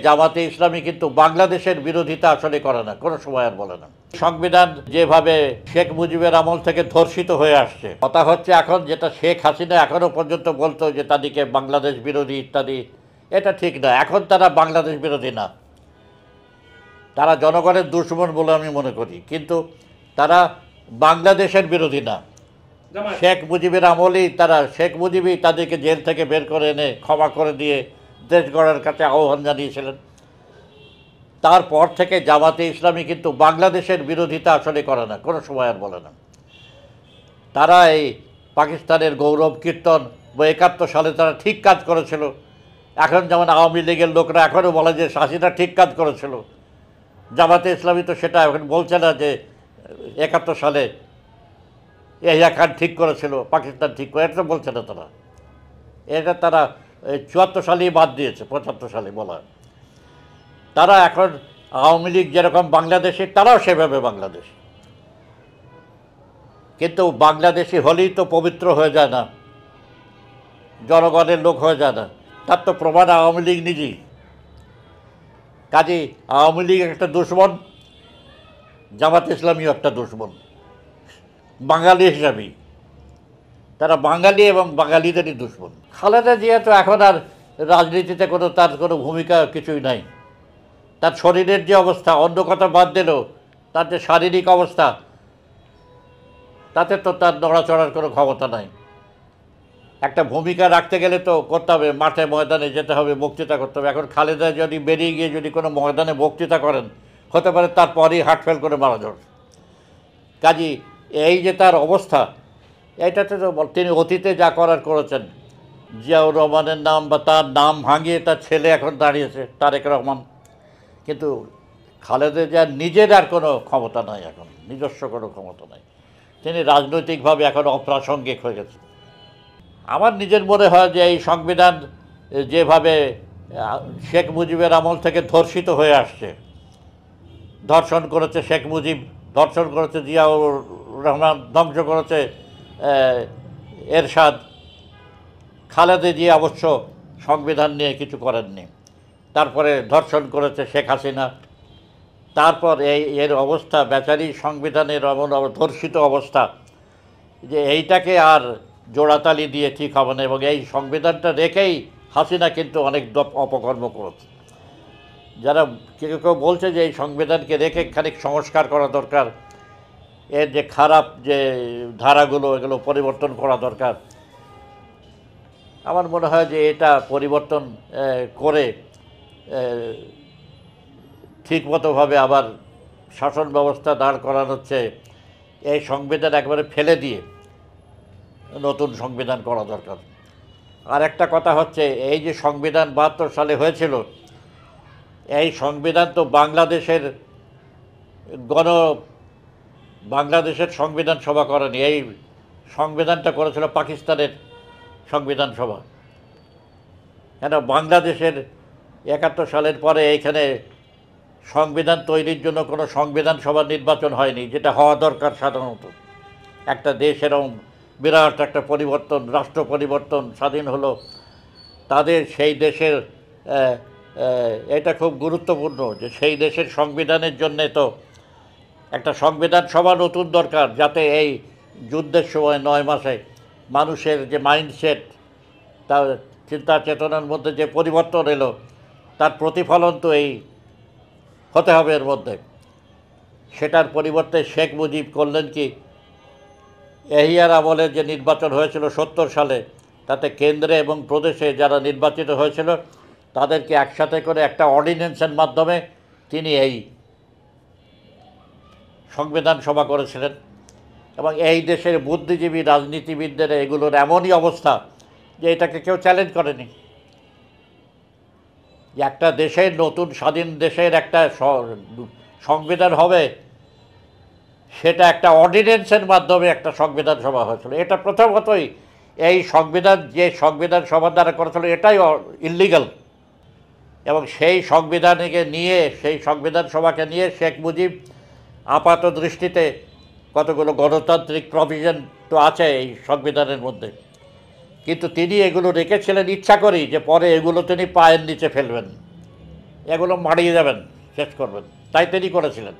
জামাতে ইসলামী কিন্তু বাংলাদেশের বিরোধিতা আসলে করে না, কোনো সময় আর বলে না। সংবিধান যেভাবে শেখ মুজিবের আমল থেকে ধর্ষিত হয়ে আসছে, কথা হচ্ছে এখন যেটা শেখ হাসিনা এখনো পর্যন্ত বলতো যে তাদেরকে বাংলাদেশ বিরোধী ইত্যাদি, এটা ঠিক না। এখন তারা বাংলাদেশ বিরোধী না, তারা জনগণের দুশমন বলে আমি মনে করি, কিন্তু তারা বাংলাদেশের বিরোধী না। শেখ মুজিবের আমলেই শেখ মুজিবই তাদেরকে জেল থেকে বের করে এনে ক্ষমা করে দিয়ে দেশ গড়ার কাছে আহ্বান জানিয়েছিলেন। তারপর থেকে জামাতে ইসলামী কিন্তু বাংলাদেশের বিরোধিতা আসলে করে না, কোনো সময় আর বলে না। তারা এই পাকিস্তানের গৌরব কীর্তন বা ৭১ সালে তারা ঠিক কাজ করেছিল। এখন যেমন আওয়ামী লীগের লোকরা এখনও বলে যে হাসিনা ঠিক কাজ করেছিল, জামাতে ইসলামী তো সেটা এখন বলছে না যে ৭১ সালে ইয়াহিয়া খান ঠিক করেছিল, পাকিস্তান ঠিক করে, এটা বলছে না তারা। এটা তারা ৭৪ সালেই বাদ দিয়েছে, ৭৫ সালে বলা। তারা এখন আওয়ামী লীগ যেরকম বাংলাদেশে, তারাও সেভাবে বাংলাদেশ। কিন্তু বাংলাদেশি হলেই তো পবিত্র হয়ে যায় না, জনগণের লোক হয়ে যায় না। তার তো প্রমাণ আওয়ামী লীগ নিজেই। কাজেই আওয়ামী লীগ একটা দুশমন, জামাত ইসলামীও একটা দুশমন বাঙালি হিসাবেই। তারা বাঙালি এবং বাঙালিদেরই দুশমন। খালেদা জিয়া তো এখন আর রাজনীতিতে তার কোনো ভূমিকা কিছুই নাই। তার শরীরের যে অবস্থা, অন্য কথা বাদ দিলেও তার যে শারীরিক অবস্থা, তাতে তো তার নড়াচড়ার কোনো ক্ষমতা নাই। একটা ভূমিকা রাখতে গেলে তো করতে হবে, মাঠে ময়দানে যেতে হবে, বক্তৃতা করতে হবে। এখন খালেদা যদি বেরিয়ে গিয়ে যদি কোনো ময়দানে বক্তৃতা করেন, হতে পারে তারপরই হার্ট ফেল করে মারা যাবে। কাজী এই যে তার অবস্থা, এইটাতে তো তিনি অতীতে যা করার করেছেন। জিয়াউর রহমানের নাম বা তার নাম ভাঙিয়ে তার ছেলে এখন দাঁড়িয়েছে, তারেক রহমান। কিন্তু খালেদা জিয়ার নিজের আর কোনো ক্ষমতা নাই, এখন নিজস্ব কোনো ক্ষমতা নাই। তিনি রাজনৈতিকভাবে এখন অপ্রাসঙ্গিক হয়ে গেছেন। আমার নিজের মনে হয় যে এই সংবিধান যেভাবে শেখ মুজিবের আমল থেকে ধর্ষিত হয়ে আসছে, ধর্ষণ করেছে শেখ মুজিব, ধর্ষণ করেছে জিয়াউর রহমান, ধ্বংস করেছে এরশাদ। খালেদা জিয়া অবশ্য সংবিধান নিয়ে কিছু করেননি। তারপরে ধর্ষণ করেছে শেখ হাসিনা। তারপর এর অবস্থা, বেচারি সংবিধানের এমন ধর্ষিত অবস্থা যে এইটাকে আর জোড়াতালি দিয়ে ঠিক হবে না। এবং এই সংবিধানটা রেখেই হাসিনা কিন্তু অনেক অপকর্ম করেছে। যারা কেউ কেউ বলছে যে এই সংবিধানকে রেখে খানিক সংস্কার করা দরকার, এর যে খারাপ যে ধারাগুলো, এগুলো পরিবর্তন করা দরকার। আমার মনে হয় যে এটা পরিবর্তন করে ঠিকমতোভাবে আবার শাসন ব্যবস্থা দাঁড় করানো হচ্ছে, এই সংবিধান একবারে ফেলে দিয়ে নতুন সংবিধান করা দরকার। আর একটা কথা হচ্ছে, এই যে সংবিধান ৭২ সালে হয়েছিল, এই সংবিধান তো বাংলাদেশের সংবিধান সভা করেনি। এই সংবিধানটা করেছিল পাকিস্তানের সংবিধান সভা। কেন বাংলাদেশের ৭১ সালের পরে এইখানে সংবিধান তৈরির জন্য কোনো সংবিধান সভা নির্বাচন হয়নি, যেটা হওয়া দরকার সাধারণত। একটা দেশ এরকম বিরাট একটা পরিবর্তন, রাষ্ট্র পরিবর্তন স্বাধীন হলো, তাদের সেই দেশের এটা খুব গুরুত্বপূর্ণ যে সেই দেশের সংবিধানের জন্যে তো একটা সংবিধান সভা নতুন দরকার, যাতে এই যুদ্ধের সময় ৯ মাসে মানুষের যে মাইন্ডসেট, তার চিন্তা চেতনার মধ্যে যে পরিবর্তন এলো, তার প্রতিফলন তো এই হতে হবে এর মধ্যে। সেটার পরিবর্তে শেখ মুজিব করলেন কি, এহিয়ার আমলে যে নির্বাচন হয়েছিল ৭০ সালে, তাতে কেন্দ্রে এবং প্রদেশে যারা নির্বাচিত হয়েছিল তাদেরকে একসাথে করে একটা অর্ডিন্যান্সের মাধ্যমে তিনি এই সংবিধান সভা করেছিলেন। এবং এই দেশের বুদ্ধিজীবী রাজনীতিবিদদের এগুলোর এমনই অবস্থা যে এটাকে কেউ চ্যালেঞ্জ করেনি। যে একটা দেশের, নতুন স্বাধীন দেশের একটা সংবিধান হবে, সেটা একটা অর্ডিন্যান্সের মাধ্যমে একটা সংবিধান সভা হয়েছিল। এটা প্রথমতই এই সংবিধান যে সংবিধান সভা দ্বারা করেছিল এটাই ইললিগাল। এবং সেই সংবিধানকে নিয়ে, সেই সংবিধান সভাকে নিয়ে শেখ মুজিব আপাত দৃষ্টিতে কতগুলো গণতান্ত্রিক প্রভিশন তো আছে এই সংবিধানের মধ্যে, কিন্তু তিনি এগুলো রেখেছিলেন ইচ্ছা করেই, যে পরে এগুলো তিনি পায়ের নিচে ফেলবেন। এগুলো মারিয়ে যাবেন, শেষ করবেন। তাই তিনি করেছিলেন।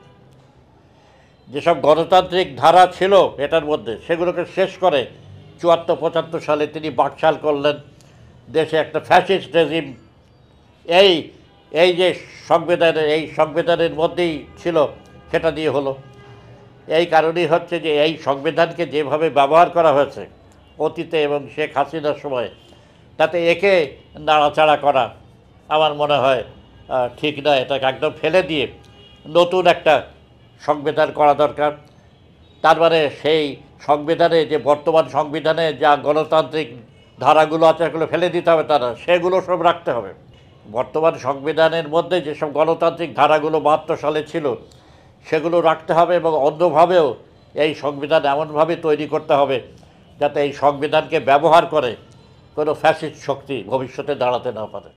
যেসব গণতান্ত্রিক ধারা ছিল এটার মধ্যে, সেগুলোকে শেষ করে ৭৪-৭৫ সালে তিনি বাকশাল করলেন। দেশে একটা ফ্যাসিস্ট রেজিম এই এই যে সংবিধানের মধ্যেই ছিল, সেটা দিয়ে হলো। এই কারণেই হচ্ছে যে এই সংবিধানকে যেভাবে ব্যবহার করা হয়েছে অতীতে এবং শেখ হাসিনার সময়, তাতে একে নাড়াচাড়া করা আমার মনে হয় ঠিক না। এটাকে একদম ফেলে দিয়ে নতুন একটা সংবিধান করা দরকার। তার মানে সেই সংবিধানে, যে বর্তমান সংবিধানে যা গণতান্ত্রিক ধারাগুলো আছে সেগুলো ফেলে দিতে হবে, তারা সেগুলো সব রাখতে হবে। বর্তমান সংবিধানের মধ্যে যেসব গণতান্ত্রিক ধারাগুলো ৭২ সালে ছিল সেগুলো রাখতে হবে, এবং অন্যভাবেও এই সংবিধান এমনভাবে তৈরি করতে হবে যাতে এই সংবিধানকে ব্যবহার করে কোনো ফ্যাসিস্ট শক্তি ভবিষ্যতে দাঁড়াতে না পারে।